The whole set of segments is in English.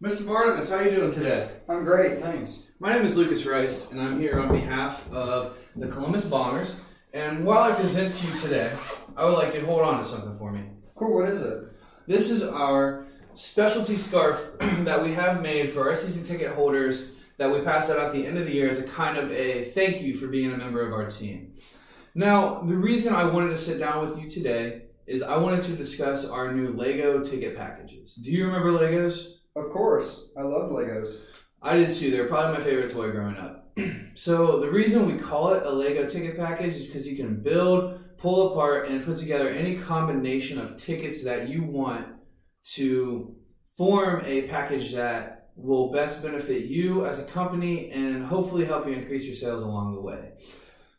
Mr. Barnabas, how are you doing today? I'm great, thanks. My name is Lucas Rice, and I'm here on behalf of the Columbus Bombers. And while I present to you today, I would like you to hold on to something for me. Cool, what is it? This is our specialty scarf that we have made for our season ticket holders that we pass out at the end of the year as a kind of a thank you for being a member of our team. Now, the reason I wanted to sit down with you today is I wanted to discuss our new Lego ticket packages. Do you remember Legos? Of course, I loved Legos. I did too. They're probably my favorite toy growing up. So the reason we call it a Lego ticket package is because you can build, pull apart, and put together any combination of tickets that you want to form a package that will best benefit you as a company and hopefully help you increase your sales along the way.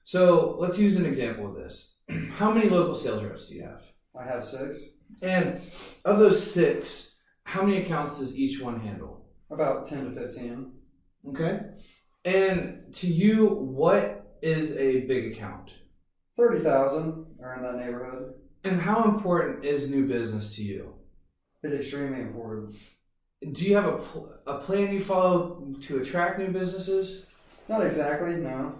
So let's use an example of this. How many local sales reps do you have? I have 6. And of those 6, how many accounts does each one handle? About 10 to 15. Okay. And to you, what is a big account? 30,000 are in that neighborhood. And how important is new business to you? It's extremely important. Do you have a plan you follow to attract new businesses? Not exactly, no.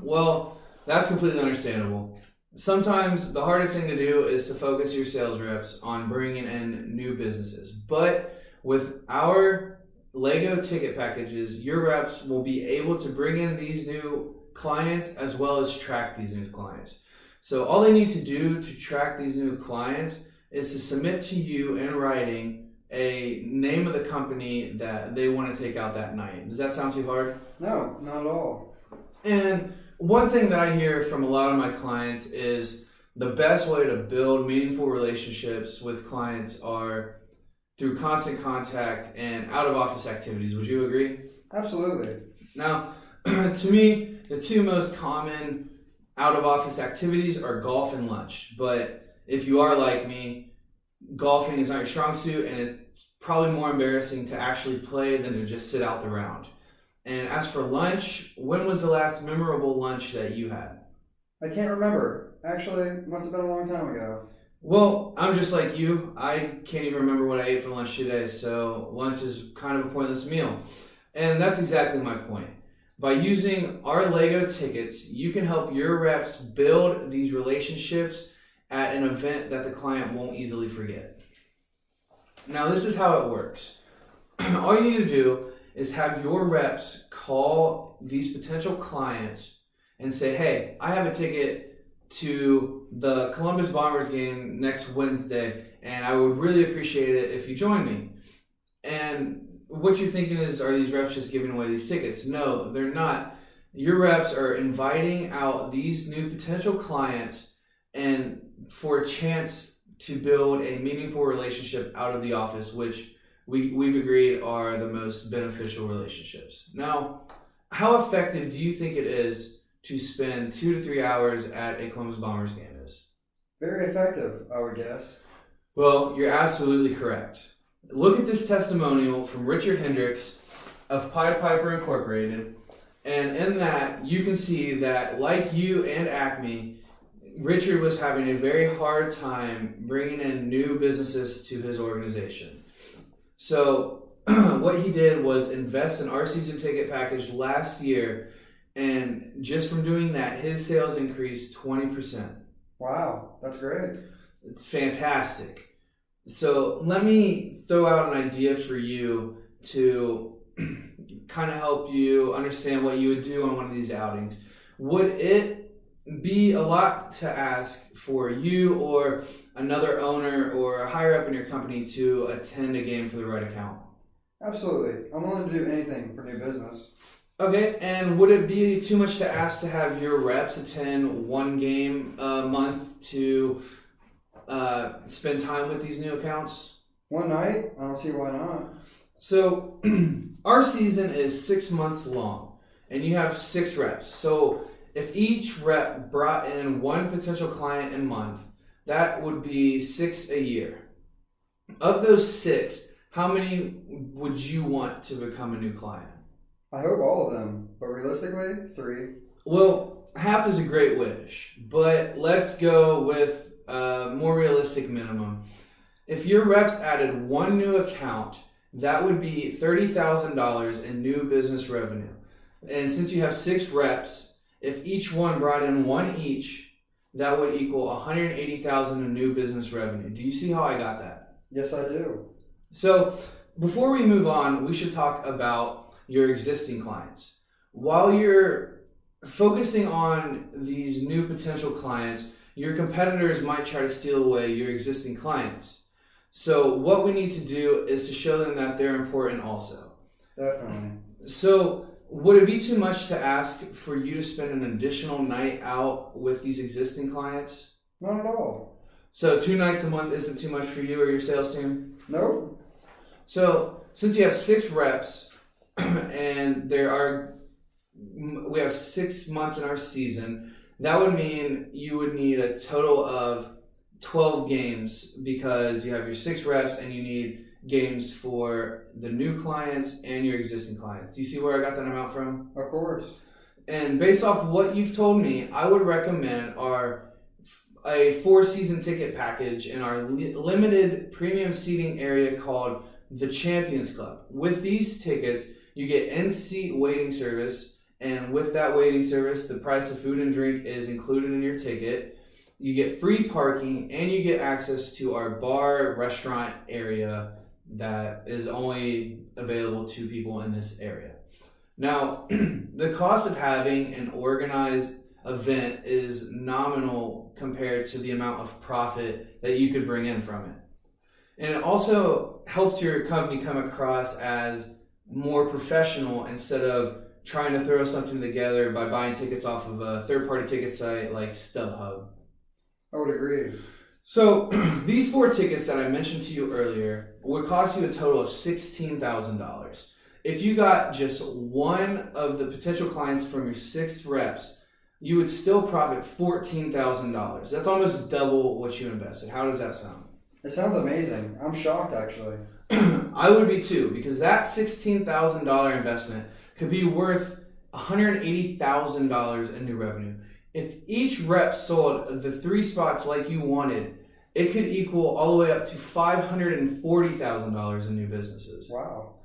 Well, that's completely understandable. Sometimes the hardest thing to do is to focus your sales reps on bringing in new businesses. But with our Lego ticket packages, your reps will be able to bring in these new clients as well as track these new clients. So all they need to do to track these new clients is to submit to you in writing a name of the company that they want to take out that night. Does that sound too hard? No, not at all. And one thing that I hear from a lot of my clients is the best way to build meaningful relationships with clients are through constant contact and out-of-office activities. Would you agree? Absolutely. Now, to me, the 2 most common out-of-office activities are golf and lunch. But if you are like me, golfing is not your strong suit, and it's probably more embarrassing to actually play than to just sit out the round. And as for lunch, when was the last memorable lunch that you had? I can't remember. Actually, it must have been a long time ago. Well, I'm just like you. I can't even remember what I ate for lunch today, so lunch is kind of a pointless meal. And that's exactly my point. By using our Lego tickets, you can help your reps build these relationships at an event that the client won't easily forget. Now, this is how it works. All you need to do is have your reps call these potential clients and say, hey, I have a ticket to the Columbus Bombers game next Wednesday, and I would really appreciate it if you join me. And what you're thinking is, are these reps just giving away these tickets? No, they're not. Your reps are inviting out these new potential clients and for a chance to build a meaningful relationship out of the office, which we've agreed are the most beneficial relationships. Now, how effective do you think it is to spend 2 to 3 hours at a Columbus Bombers game is? Very effective, I would guess. Well, you're absolutely correct. Look at this testimonial from Richard Hendricks of Pied Piper Incorporated, and in that you can see that, like you and Acme, Richard was having a very hard time bringing in new businesses to his organization. So what he did was invest in our season ticket package last year, and just from doing that, his sales increased 20%. Wow, that's great. It's fantastic. So let me throw out an idea for you to kind of help you understand what you would do on one of these outings. Would it be a lot to ask for you or another owner or a higher up in your company to attend a game for the right account? Absolutely. I'm willing to do anything for new business. Okay, and would it be too much to ask to have your reps attend one game a month to spend time with these new accounts? One night? I don't see why not. So our season is 6 months long, and you have 6 reps. So if each rep brought in 1 potential client a month, that would be 6 a year. Of those 6, how many would you want to become a new client? I hope all of them, but realistically, 3. Well, half is a great wish, but let's go with a more realistic minimum. If your reps added 1 new account that would be $30,000 in new business revenue. And since you have 6 reps, if each one brought in one each, that would equal $180,000 in new business revenue. Do you see how I got that? Yes, I do. So before we move on, we should talk about your existing clients. While you're focusing on these new potential clients, your competitors might try to steal away your existing clients. So what we need to do is to show them that they're important also. Definitely. So would it be too much to ask for you to spend an additional night out with these existing clients? Not at all. So 2 nights a month isn't too much for you or your sales team? Nope. So since you have 6 reps and we have 6 months in our season, that would mean you would need a total of 12 games because you have your 6 reps and you need games for the new clients and your existing clients. Do you see where I got that amount from? Of course. And based off what you've told me, I would recommend a 4-season ticket package in our limited premium seating area called the Champions Club. With these tickets, you get in-seat waiting service, and with that waiting service, the price of food and drink is included in your ticket. You get free parking, and you get access to our bar restaurant area that is only available to people in this area. Now, the cost of having an organized event is nominal compared to the amount of profit that you could bring in from it. And it also helps your company come across as more professional instead of trying to throw something together by buying tickets off of a third-party ticket site like StubHub. I would agree. So these 4 tickets that I mentioned to you earlier would cost you a total of $16,000. If you got just one of the potential clients from your 6 reps, you would still profit $14,000. That's almost double what you invested. How does that sound? It sounds amazing. I'm shocked, actually. I would be too, because that $16,000 investment could be worth $180,000 in new revenue. If each rep sold the 3 spots like you wanted, it could equal all the way up to $540,000 in new businesses. Wow.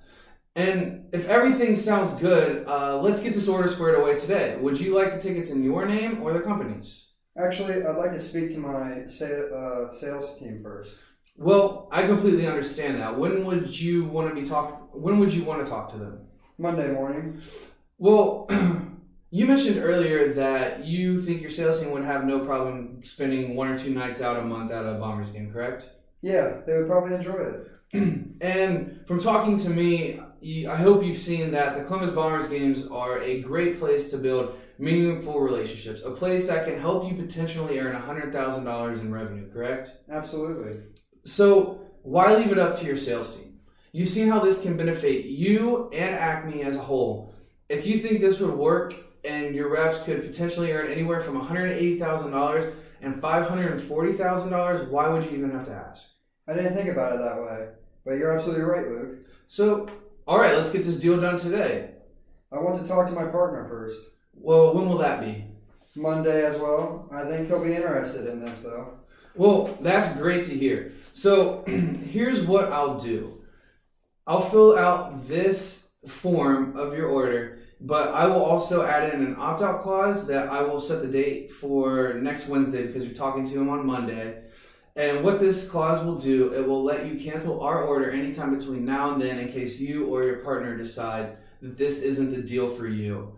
And if everything sounds good, let's get this order squared away today. Would you like the tickets in your name or the company's? Actually, I'd like to speak to my sales team first. Well, I completely understand that. When would you want to talk to them? Monday morning. Well, you mentioned earlier that you think your sales team would have no problem spending 1 or 2 nights out a month at a Bombers game, correct? Yeah, they would probably enjoy it. And from talking to me, I hope you've seen that the Columbus Bombers games are a great place to build meaningful relationships, a place that can help you potentially earn $100,000 in revenue, correct? Absolutely. So why leave it up to your sales team? You've seen how this can benefit you and Acme as a whole. If you think this would work and your reps could potentially earn anywhere from $180,000 and $540,000, why would you even have to ask? I didn't think about it that way, but you're absolutely right, Luke. So, all right, let's get this deal done today. I want to talk to my partner first. Well, when will that be? Monday as well. I think he'll be interested in this, though. Well, that's great to hear. So, here's what I'll do. I'll fill out this form of your order, but I will also add in an opt-out clause that I will set the date for next Wednesday because you're talking to him on Monday. And what this clause will do, it will let you cancel our order anytime between now and then in case you or your partner decides that this isn't the deal for you.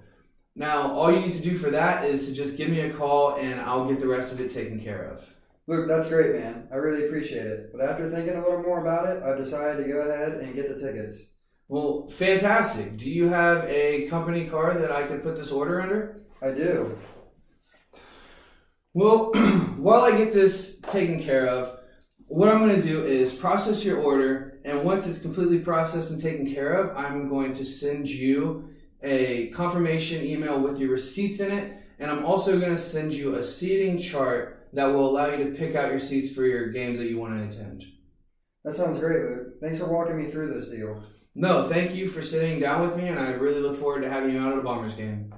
Now, all you need to do for that is to just give me a call and I'll get the rest of it taken care of. Luke, that's great, man. I really appreciate it. But after thinking a little more about it, I've decided to go ahead and get the tickets. Well, fantastic. Do you have a company card that I could put this order under? I do. Well, while I get this taken care of, what I'm going to do is process your order, and once it's completely processed and taken care of, I'm going to send you a confirmation email with your receipts in it, and I'm also going to send you a seating chart that will allow you to pick out your seats for your games that you want to attend. That sounds great, Luke. Thanks for walking me through this deal. No, thank you for sitting down with me, and I really look forward to having you out at a Bombers game.